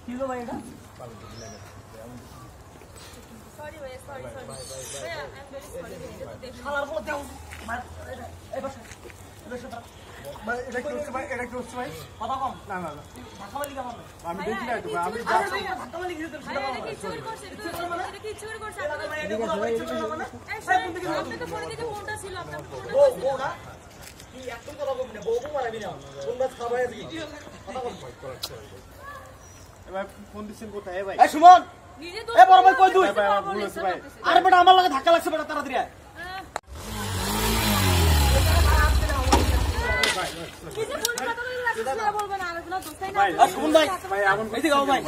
কি হলো ভাই এটা? সরি ভাই, সরি সরি ভাই, আই এম ভেরি সরি। শালার বল দাও এই বসে ভাই এটা কি হচ্ছে ভাই? এটা কি হচ্ছে ভাই? কথা কম না না না ধাক্কা মারি কেমন আমি দেখি না তো ভাই, আমি আরে ভাই ধাক্কা মারি গেছে তো ভাই এটা কি ইচ্ছে করে করছে? এটা কি ইচ্ছে করে করছে? আপনাদের এটা বলো ভাই ইচ্ছে করে মানে আপনাদের ফোনে যে ফোনটা ছিল, আপনার ফোনে বউ বউ না কি একদম কথা বলবি না, বউ মারাবি না, তোমরা খাবাই আজকে কথা বল। এবার ফোন দিছেন কোথায় ভাই? এই সুমন নিজে এ বড় ভাই কই তুই? ভাই আমার ভুল হচ্ছে ভাই। আরে বেটা আমার লাগে ধাক্কা লাগছে বেটা, তাড়াতাড়ি আয়। নিজে ফোনে কথা বলে রাখছিস বলবেন না, আলোচনা দোস্তাই না। আর সুমন ভাই ভাই এমন এদিকে আও ভাই।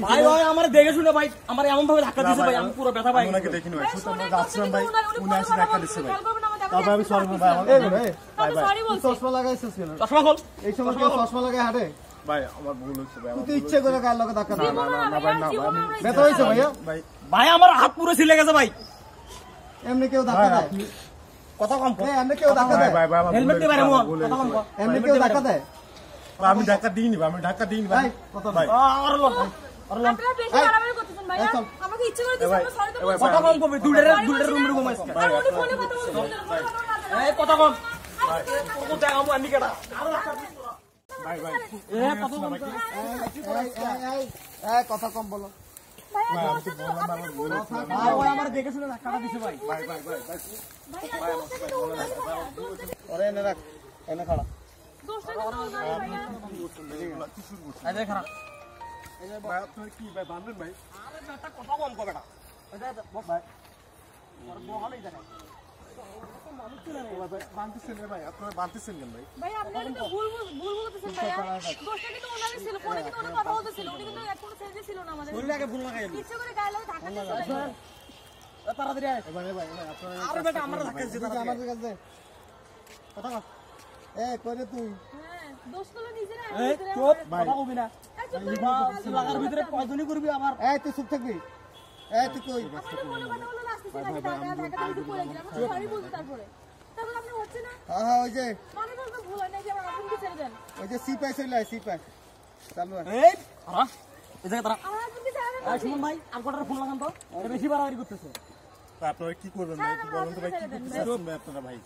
ভাই ভাই আমার দেখে শুনে ভাই আমার এমন ভাবে ধাক্কা দিয়েছে ভাই, আমি পুরো ব্যথা ভাই। ওনাকে দেখিনি ভাই, শুধু আমরা যাচ্ছিলাম ভাই, উনি এসে দেখা ধাক্কা দিচ্ছে ভাই। তারপর আমি সরি ভাই আমার ভাই সরি বলছি। চশমা লাগাইছিস কেন? চশমা খোল। এই সময় কেউ চশমা লাগাই হাঁটে? ভাই আমার ভুল হচ্ছে ভাই, আমার তুই ইচ্ছে করে গায়ের লোকে ধাক্কা দাও। না ভাই না ভাই, আমি ব্যথা হয়েছে ভাইয়া? ভাই ভাই আমার হাত পুরো ছিলে গেছে ভাই। এমনি কেউ ধাক্কা দেয়? কথা কম কর। এমনি কেউ ধাক্কা ভাই দেয়? ভাই ভাই আমার হেলমেট দিয়ে বাইরে মোহন, ভুল কথা কম হয়েছে কর। এমনি কেউ ধাক্কা দেয়? ভাই। আমি ধাক্কা দিইনি ভাই, আমি ধাক্কা দিইনি ভাই। ভাই, কথা বল। ভাই আর লোন আর লোন আপনারা বেশি বাড়াবাড়ি করতেছেন ভাইয়া। আমাকে ইচ্ছে করে দিছেন, আমরা সরি তো বলছি। কথা কম কবি, দুইটার রুমে ঘুমাইছ। আর উনি ফোনে কথা বলছিলেন, ফোনে কথা বলছিলেন। এই কথা কম। তোকে দেখাবো আমি কেডা। ভাই ভাই এ কথা কম। এই, কথা কম বলো। ভাইয়া দোস্ত তো আপনাকে ফোন ভাই ওই আমার দেখে শুনে ধাক্কাটা দিছে ভাই। ভাই ভাই ভাই ভাই ভাইয়া দোস্ত তো ওনার ভাইয়া, দোস্ত ওরে এনে রাখ, এনে খাড়া। দোস্ত তো ওনার ভাইয়া। এই দেখ খারাপ। ভাই আপনার কি ভাই বান্ধব ভাই? আরে বেটা কথা কম কর বেটা। এই দেখ বস ভাই। আর বহালেই দেখাই। ভাই বাঁধতেছেন রে ভাই, আপনারা বাঁধতেছেন কেন ভাই? ভাই আপনারা কিন্তু ভুল বলতেছেন ভাইয়া। দোস্ত কিন্তু ওনারই ছিল, ফোনে কিন্তু ওনার কথা বলতেছিল, উনি কিন্তু এখন সেন্সে ছিল না আমাদের। বললে আগে ভুল লাগাই। ইচ্ছে করে গায়ে লাগে ধাক্কা দিয়েছে ভাই। তাড়াতাড়ি আয়। ভাই ভাই ভাই আপনারা আরে বেটা আমার ধাক্কা দিছে তাড়াতাড়ি। আমাদের কাছে কথা কর। কইরে তুই হ্যাঁ, দোস্ত হলো নিজেরা। এই চুপ কথা কবি না। লাগার ভিতরে কয়জনই করবি আবার। তুই চুপ থাকবি। তুই কই? আমাদের ফোনে কথা বলে আসতেছে নাকি ধাক্কা দিয়ে পড়ে গেলাম। আমরা সরি বলছি তারপরে আপনি হচ্ছে না। হ্যাঁ ওই যে মানে বলতে ভুল হয় না যে আমার হাজবেন্ডকে ছেড়ে দেন। সিপাই চলে আয়, সিপাই চালু আয়। এই আরা এই জায়গা তারা। আমার হাজবেন্ডকে ছেড়ে দেন। এই সুমন ভাই আর কটার ফোন লাগান তো। এটা বেশি বাড়াবাড়ি করতেছে। তো আপনারা কি করবেন ভাই? কি বলেন তো ভাই, কি করতে চাচ্ছেন ভাই আপনারা ভাই?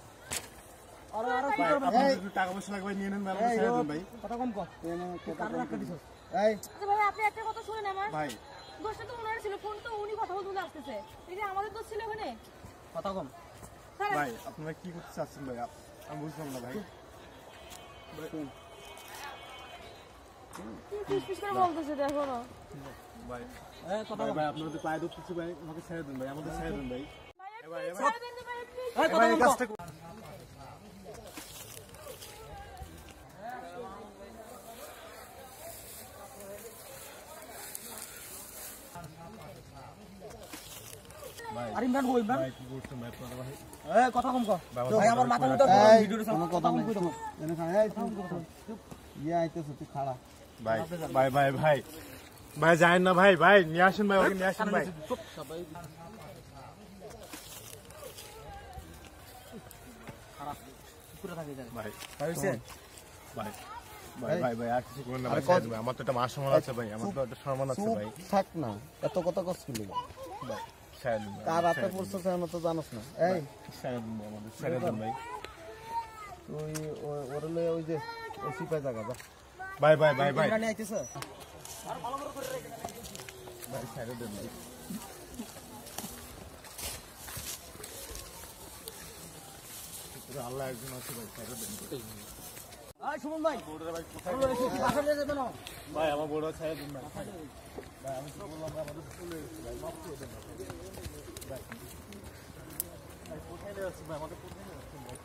আরে আরে কি ভাই করবে? আপনারা যদি টাকা পয়সা লাগবে নিয়ে নেন ভাই, আমাকে ছেড়ে দেন ভাই। কথা কম কর। কার ধাক্কা দিছস? এই আচ্ছা ভাই আপনি একটা কথা শুনেন আমার। ভাই দোষটা তো ওনার ছিল, ফোন তো উনি কথা বলতে আসতেছে। এই যে আমাদের দোষ ছিল ওখানে। কথা কম। ভাই আপনারা কি করতে চাচ্ছেন ভাই? আমি বুঝলাম না ভাই। কি ফিস করে বলতেছে দেখো না। ভাই এই কথা ভাই কম। ভাই আপনাদের পায়ে ধরতেছি ভাই, আমাকে ছেড়ে দেন ভাই, আমাদের ছেড়ে দেন ভাই। ভাই ছেড়ে দেন না ভাই প্লিজ। এই কথা ভাই এই কম। কাজটা আর ইমরান কই ইমরান? ভাই কি করছেন ভাই আপনারা ভাই? এই কথা কম কর। ভাই আমার মাথা মুটা ভিডিওটা কথা কম কই তো। এনে খাড়া। চুপ। আইতেছ তুই খাড়া। ভাই ভাই ভাই ভাই ভাই যায়েন না ভাই, ভাই নিয়ে আসেন ভাই, ওকে নিয়ে আসেন ভাই। পুরো থাকে যায়। ভাই হইছে? ভাই ভাই ভাই ভাই আর কিছু করুন না ভাই, ছেড়ে দেন ভাই। আমার তো একটা মান সম্মান আছে ভাই, আমার তো একটা সম্মান আছে ভাই। থাক না, এত কথা কচ্ছিলি। ভাই ছেড়ে দিন ভাই, কার হাতে পড়ছে আমি তো জানোস না। এই ছেড়ে দিন ভাই, আমাদের ছেড়ে দিন ভাই। তুই ওরে লয়ে ওই যে ওই সিপাই জায়গা যা। ভাই ভাই ভাই ভাই ইমরান আইতেছে। ভাই ছেড়ে দেন ভাই। আল্লাহ একজন আছে ভাই, ছেড়ে দেন। এই সুমন ভাই বড়রা ভাই কোথায়? বাসা নিয়ে যাবে না। ভাই আমার বড় ছেড়ে দিন ভাই। ভাই আমি তো বললাম ভাই, আমাদের চলে এসেছে ভাই, মাফ করে দেন ভাই। ভাই ভাই কোথায় নিয়ে যাচ্ছেন ভাই, আমাদের কোথায় নিয়ে যাচ্ছেন ভাই?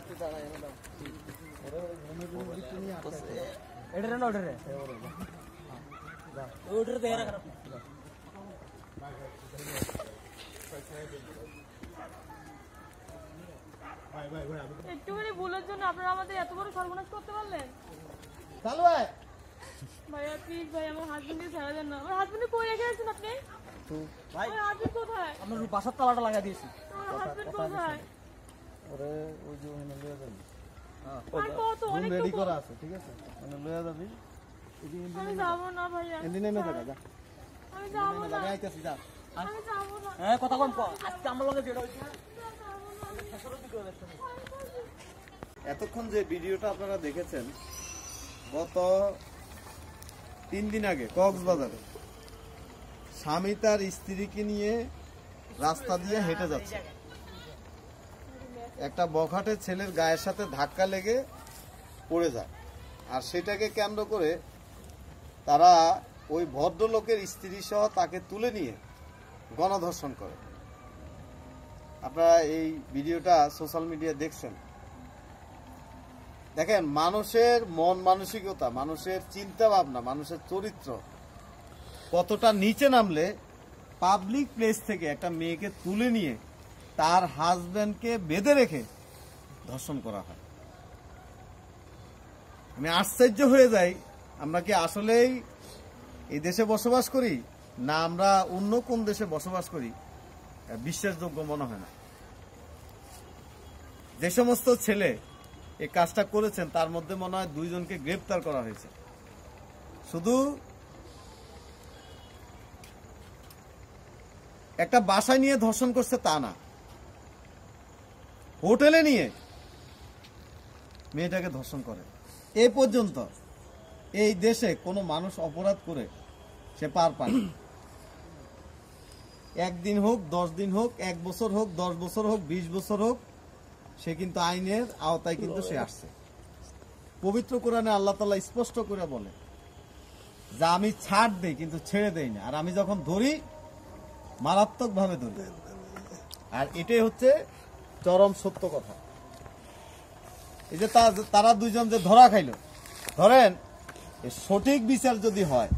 তুই দাঁড়া এনে দাও। এটা রে না ওটা রে। ওটা দে রে খারাপ। ভাই ভাই ভাই আমি একটুখানি ভুলের জন্য আপনারা আমাদের এত বড় সর্বনাশ করতে পারলেন। চালু আয়। ভাইয়া প্লিজ ভাই আমার হাজবেন্ডকে ছেড়ে দেন না। আমার হাজবেন্ডকে কই রেখে আছেন আপনি? ভাই আমার হাজবেন্ড কোথায়? আমরা বাসার তালাটা লাগাই দিয়েছি। আমার হাজবেন্ড কোথায়? ওরে ওই যে ওখানে লয়ে যাবি। আর কত রুম অনেক রেডি করা আছে, ঠিক আছে? ওখানে লয়ে যাবি। আমি যাবো না ভাইয়া, এদিন নেমে যাবে, যা। আমি যাবো না, আমি আইতাছি, যা। আমি যাবো না, হ্যাঁ কথা কম কর, আজকে আমার লগে যেটা হইছে এতক্ষণ যে ভিডিওটা আপনারা দেখেছেন, গত 3 দিন আগে কক্সবাজারে স্বামী তার স্ত্রীকে নিয়ে রাস্তা দিয়ে হেঁটে যাচ্ছে, একটা বখাটে ছেলের গায়ের সাথে ধাক্কা লেগে পড়ে যায়। আর সেটাকে কেন্দ্র করে তারা ওই ভদ্রলোকের স্ত্রী সহ তাকে তুলে নিয়ে গণধর্ষণ করে। আপনারা এই ভিডিওটা সোশ্যাল মিডিয়ায় দেখছেন। দেখেন, মানুষের মন মানসিকতা, মানুষের চিন্তা ভাবনা, মানুষের চরিত্র কতটা নিচে নামলে পাবলিক প্লেস থেকে একটা মেয়েকে তুলে নিয়ে তার হাজবেন্ডকে বেঁধে রেখে ধর্ষণ করা হয়। আমি আশ্চর্য হয়ে যাই, আমরা কি আসলেই এই দেশে বসবাস করি, না আমরা অন্য কোন দেশে বসবাস করি বিশ্বাসযোগ্য মনে হয় না। যে সমস্ত ছেলে এই কাজটা করেছেন তার মধ্যে মনে হয় 2 জনকে গ্রেফতার করা হয়েছে। শুধু একটা বাসায় নিয়ে ধর্ষণ করছে তা না, হোটেলে নিয়ে মেয়েটাকে ধর্ষণ করে। এ পর্যন্ত এই দেশে কোনো মানুষ অপরাধ করে সে পার পায় না। 1 দিন হোক, 10 দিন হোক, 1 বছর হোক, 10 বছর হোক, 20 বছর হোক, সে কিন্তু আইনের আওতায় কিন্তু সে আসছে। পবিত্র কোরআনে আল্লাহ তাআলা স্পষ্ট করে বলে যে আমি ছাড় দেই কিন্তু ছেড়ে দেই না, আর আমি যখন ধরি মারাত্মক ভাবে ধরি। আর এটাই হচ্ছে চরম সত্য কথা। এই যে তারা 2 জন যে ধরা খাইল, ধরেন সঠিক বিচার যদি হয়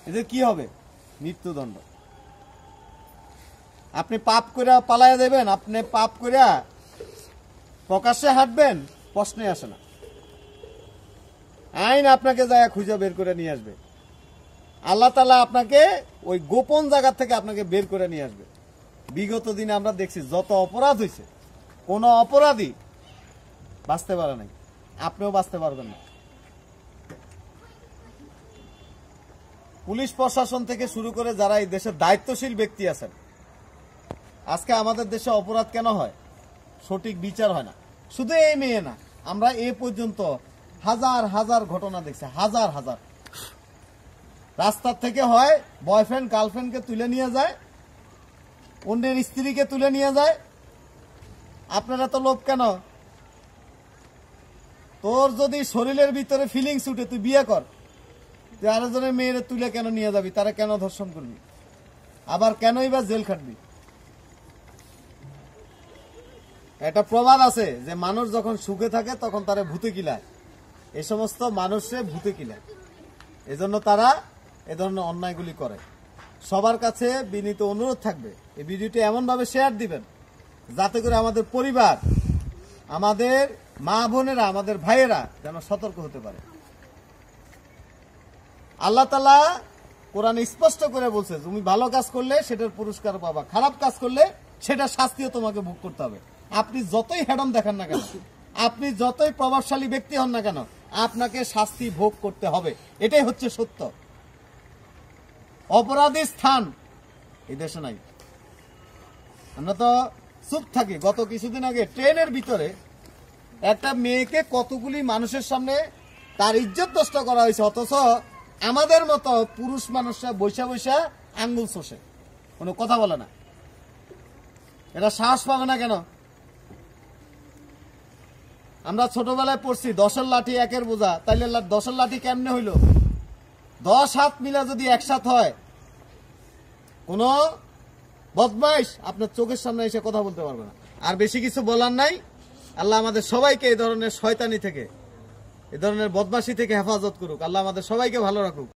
এদের কি হবে? মৃত্যুদণ্ড। আপনি পাপ কইরা পালায়া দেবেন, আপনি পাপ কইরা প্রকাশ্যে হাঁটবেন, প্রশ্নে আসে না। আইন আপনাকে যায় খুঁজে বের করে নিয়ে আসবে। আল্লাহ তাআলা আপনাকে ওই গোপন জায়গা থেকে আপনাকে বের করে নিয়ে আসবে। বিগত দিনে আমরা দেখছি যত অপরাধ হয়েছে, কোন অপরাধী বাঁচতে পারে নাই, আপনিও বাঁচতে পারবেন না। পুলিশ প্রশাসন থেকে শুরু করে যারা এই দেশের দায়িত্বশীল ব্যক্তি আছেন, আজকে আমাদের দেশে অপরাধ কেন হয়? সঠিক বিচার হয় না। শুধু এই মেয়ে না, আমরা এ পর্যন্ত হাজার হাজার ঘটনা দেখছি, হাজার হাজার। রাস্তার থেকে হয় বয়ফ্রেন্ড গার্লফ্রেন্ডকে তুলে নিয়ে যায়, অন্যের স্ত্রীকে তুলে নিয়ে যায়। আপনারা তো লোভ কেন? তোর যদি শরীরের ভিতরে ফিলিংস উঠে তুই বিয়ে কর, তুই আরেকজনের মেয়েরে তুলে কেন নিয়ে যাবি? তারা কেন ধর্ষণ করবি? আবার কেনই বা জেল খাটবি? একটা প্রবাদ আছে যে মানুষ যখন সুখে থাকে তখন তারা ভূতে কিলায়। এই সমস্ত মানুষে ভূতে কিলায়, এজন্য তারা এ ধরনের অন্যায়গুলি করে। সবার কাছে বিনীত অনুরোধ থাকবে, এই ভিডিওটি এমন ভাবে শেয়ার দিবেন যাতে করে আমাদের পরিবার, আমাদের মা বোনেরা, আমাদের ভাইয়েরা যেন সতর্ক হতে পারে। আল্লাহ তাআলা কোরআনে স্পষ্ট করে বলছে, তুমি ভালো কাজ করলে সেটার পুরস্কার পাবা, খারাপ কাজ করলে সেটা শাস্তিও তোমাকে ভোগ করতে হবে। আপনি যতই হ্যাডম দেখান না কেন, আপনি যতই প্রভাবশালী ব্যক্তি হন না কেন, আপনাকে শাস্তি ভোগ করতে হবে। এটাই হচ্ছে সত্য। অপরাধী স্থান এই দেশে নাই। আমরা তো চুপ থাকি। গত কিছুদিন আগে ট্রেনের ভিতরে একটা মেয়েকে কতগুলি মানুষের সামনে তার ইজ্জত নষ্ট করা হয়েছে, অথচ আমাদের মতো পুরুষ মানুষরা বৈশা বৈশা আঙ্গুল চষে, কোনো কথা বলে না। এটা সাহস পাবে না কেন? আমরা ছোটবেলায় পড়ছি 10-এর লাঠি 1-এর বোঝা, তাইলে 10-এর লাঠি কেমনে হইল? 10 হাত মিলা যদি একসাথ হয়, কোন বদমাইশ আপনার চোখের সামনে এসে কথা বলতে পারবে না। আর বেশি কিছু বলার নাই। আল্লাহ আমাদের সবাইকে এই ধরনের শয়তানি থেকে, এই ধরনের বদমাশি থেকে হেফাজত করুক। আল্লাহ আমাদের সবাইকে ভালো রাখুক।